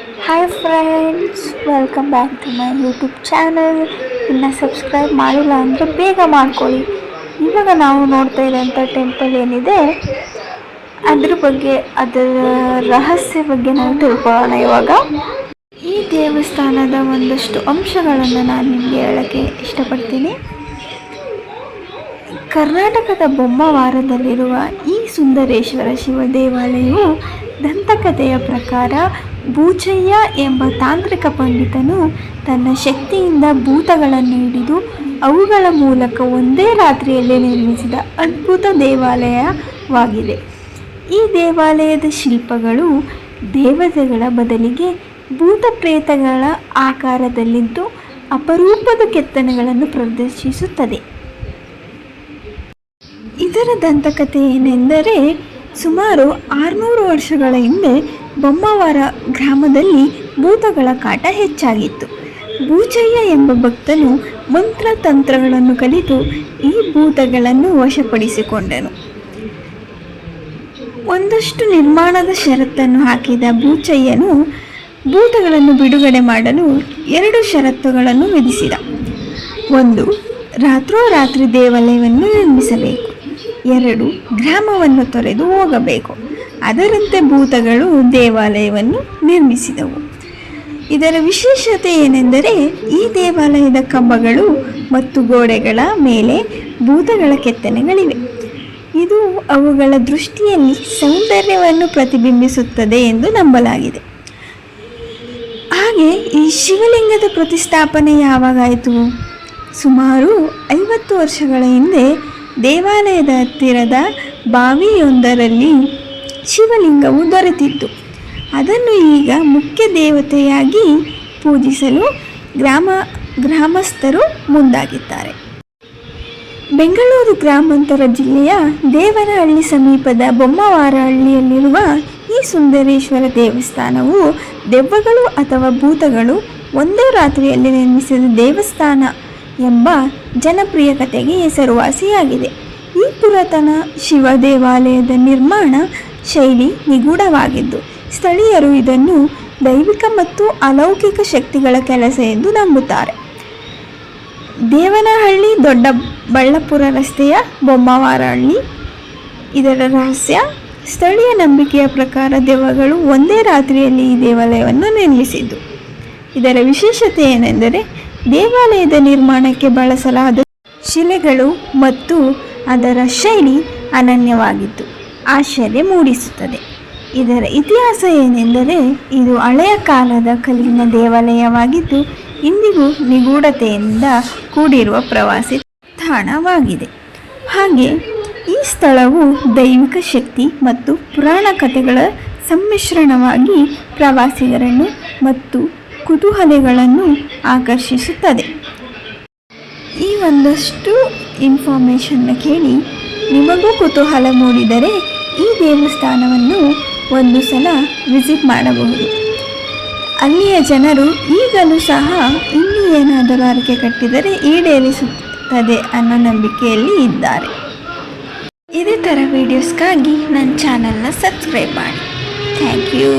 Hi friends, welcome back to my YouTube channel. ಇನ್ನು subscribe ಮಾಡಿಲ್ಲ ಅಂದರೆ ಬೇಗ ಮಾಡ್ಕೊಳ್ಳಿ. ಇವಾಗ ನಾವು ನೋಡ್ತಾ ಇರೋಂಥ ಟೆಂಪಲ್ ಏನಿದೆ ಅದ್ರ ಬಗ್ಗೆ, ಅದರ ರಹಸ್ಯ ಬಗ್ಗೆ ನಾವು ತಿಳ್ಕೊಳ್ಳೋಣ. ಇವಾಗ ಈ ದೇವಸ್ಥಾನದ ಒಂದಷ್ಟು ಅಂಶಗಳನ್ನು ನಾನು ನಿಮಗೆ ಹೇಳೋಕ್ಕೆ ಇಷ್ಟಪಡ್ತೀನಿ. ಕರ್ನಾಟಕದ ಬೊಮ್ಮವಾರದಲ್ಲಿರುವ ಈ ಸುಂದರೇಶ್ವರ ಶಿವ ದೇವಾಲಯವು ದಂತಕಥೆಯ ಪ್ರಕಾರ ಬೂಚಯ್ಯ ಎಂಬ ತಾಂತ್ರಿಕ ಪಂಡಿತನು ತನ್ನ ಶಕ್ತಿಯಿಂದ ಭೂತಗಳನ್ನು ಹಿಡಿದು ಅವುಗಳ ಮೂಲಕ ಒಂದೇ ರಾತ್ರಿಯಲ್ಲಿ ನಿರ್ಮಿಸಿದ ಅದ್ಭುತ ದೇವಾಲಯವಾಗಿದೆ. ಈ ದೇವಾಲಯದ ಶಿಲ್ಪಗಳು ದೇವತೆಗಳ ಬದಲಿಗೆ ಭೂತ ಪ್ರೇತಗಳ ಆಕಾರದಲ್ಲಿದ್ದು ಅಪರೂಪದ ಕೆತ್ತನೆಗಳನ್ನು ಪ್ರದರ್ಶಿಸುತ್ತದೆ. ಇದರ ದಂತಕಥೆ ಏನೆಂದರೆ, ಸುಮಾರು 600 ವರ್ಷಗಳ ಹಿಂದೆ ಬೊಮ್ಮವಾರ ಗ್ರಾಮದಲ್ಲಿ ಭೂತಗಳ ಕಾಟ ಹೆಚ್ಚಾಗಿತ್ತು. ಬೂಚಯ್ಯ ಎಂಬ ಭಕ್ತನು ಮಂತ್ರತಂತ್ರಗಳನ್ನು ಕಲಿತು ಈ ಭೂತಗಳನ್ನು ವಶಪಡಿಸಿಕೊಂಡನು. ಒಂದಷ್ಟು ನಿರ್ಮಾಣದ ಷರತ್ತನ್ನು ಹಾಕಿದ ಬೂಚಯ್ಯನು ಭೂತಗಳನ್ನು ಬಿಡುಗಡೆ ಮಾಡಲು 2 ಷರತ್ತುಗಳನ್ನು ವಿಧಿಸಿದ. 1. ರಾತ್ರೋರಾತ್ರಿ ದೇವಾಲಯವನ್ನು ನಿರ್ಮಿಸಬೇಕು. 2. ಗ್ರಾಮವನ್ನು ತೊರೆದು ಹೋಗಬೇಕು. ಅದರಂತೆ ಭೂತಗಳು ದೇವಾಲಯವನ್ನು ನಿರ್ಮಿಸಿದವು. ಇದರ ವಿಶೇಷತೆ ಏನೆಂದರೆ, ಈ ದೇವಾಲಯದ ಕಂಬಗಳು ಮತ್ತು ಗೋಡೆಗಳ ಮೇಲೆ ಭೂತಗಳ ಕೆತ್ತನೆಗಳಿವೆ. ಇದು ಅವುಗಳ ದೃಷ್ಟಿಯಲ್ಲಿ ಸೌಂದರ್ಯವನ್ನು ಪ್ರತಿಬಿಂಬಿಸುತ್ತದೆ ಎಂದು ನಂಬಲಾಗಿದೆ. ಹಾಗೆ ಈ ಶಿವಲಿಂಗದ ಪ್ರತಿಷ್ಠಾಪನೆ ಯಾವಾಗಾಯಿತು? ಸುಮಾರು 50 ವರ್ಷಗಳ ಹಿಂದೆ ದೇವಾಲಯದ ಹತ್ತಿರದ ಬಾವಿಯೊಂದರಲ್ಲಿ ಶಿವಲಿಂಗವು ದೊರೆತಿತ್ತು. ಅದನ್ನು ಈಗ ಮುಖ್ಯ ದೇವತೆಯಾಗಿ ಪೂಜಿಸಲು ಗ್ರಾಮಸ್ಥರು ಮುಂದಾಗಿದ್ದಾರೆ. ಬೆಂಗಳೂರು ಗ್ರಾಮಾಂತರ ಜಿಲ್ಲೆಯ ದೇವನಹಳ್ಳಿ ಸಮೀಪದ ಬೊಮ್ಮವಾರಹಳ್ಳಿಯಲ್ಲಿರುವ ಈ ಸುಂದರೇಶ್ವರ ದೇವಸ್ಥಾನವು ದೆವ್ವಗಳು ಅಥವಾ ಭೂತಗಳು ಒಂದೇ ರಾತ್ರಿಯಲ್ಲಿ ನಿರ್ಮಿಸಿದ ದೇವಸ್ಥಾನ ಎಂಬ ಜನಪ್ರಿಯ ಕಥೆಗೆ ಹೆಸರುವಾಸಿಯಾಗಿದೆ. ಈ ಪುರಾತನ ಶಿವ ದೇವಾಲಯದ ನಿರ್ಮಾಣ ಶೈಲಿ ನಿಗೂಢವಾಗಿದ್ದು, ಸ್ಥಳೀಯರು ಇದನ್ನು ದೈವಿಕ ಮತ್ತು ಅಲೌಕಿಕ ಶಕ್ತಿಗಳ ಕೆಲಸ ಎಂದು ನಂಬುತ್ತಾರೆ. ದೇವನಹಳ್ಳಿ ದೊಡ್ಡಬಳ್ಳಾಪುರ ರಸ್ತೆಯ ಬೊಮ್ಮವಾರಹಳ್ಳಿ. ಇದರ ರಹಸ್ಯ: ಸ್ಥಳೀಯ ನಂಬಿಕೆಯ ಪ್ರಕಾರ ದೆವ್ವಗಳು ಒಂದೇ ರಾತ್ರಿಯಲ್ಲಿ ಈ ದೇವಾಲಯವನ್ನು ನಿರ್ಮಿಸಿದ್ದು. ಇದರ ವಿಶೇಷತೆ ಏನೆಂದರೆ, ದೇವಾಲಯದ ನಿರ್ಮಾಣಕ್ಕೆ ಬಳಸಲಾದ ಶಿಲೆಗಳು ಮತ್ತು ಅದರ ಶೈಲಿ ಅನನ್ಯವಾಗಿದ್ದು ಆಶ್ಚರ್ಯ ಮೂಡಿಸುತ್ತದೆ. ಇದರ ಇತಿಹಾಸ ಏನೆಂದರೆ, ಇದು ಹಳೆಯ ಕಾಲದ ಕಲ್ಲಿನ ದೇವಾಲಯವಾಗಿದ್ದು ಇಂದಿಗೂ ನಿಗೂಢತೆಯಿಂದ ಕೂಡಿರುವ ಪ್ರವಾಸಿ ತಾಣವಾಗಿದೆ. ಹಾಗೆ ಈ ಸ್ಥಳವು ದೈವಿಕ ಶಕ್ತಿ ಮತ್ತು ಪುರಾಣ ಕಥೆಗಳ ಸಮ್ಮಿಶ್ರಣವಾಗಿ ಪ್ರವಾಸಿಗರನ್ನು ಮತ್ತು ಕುತೂಹಲಿಗಳನ್ನು ಆಕರ್ಷಿಸುತ್ತದೆ. ಈ ಒಂದಷ್ಟು ಇನ್ಫಾರ್ಮೇಷನ್ನ ಕೇಳಿ ನಿಮಗೂ ಕುತೂಹಲ ಮೂಡಿದರೆ ಈ ದೇವಸ್ಥಾನವನ್ನು ಒಂದು ಸಲ ವಿಸಿಟ್ ಮಾಡಬಹುದು. ಅಲ್ಲಿಯ ಜನರು ಈಗಲೂ ಸಹ ಇನ್ನೂ ಏನಾದರೂ ಹರಕೆ ಕಟ್ಟಿದರೆ ಈಡೇರಿಸುತ್ತದೆ ಅನ್ನೋ ನಂಬಿಕೆಯಲ್ಲಿ ಇದ್ದಾರೆ. ಇದೇ ಥರ ವೀಡಿಯೋಸ್ಗಾಗಿ ನನ್ನ ಚಾನಲ್ನ ಸಬ್ಸ್ಕ್ರೈಬ್ ಮಾಡಿ. Thank you.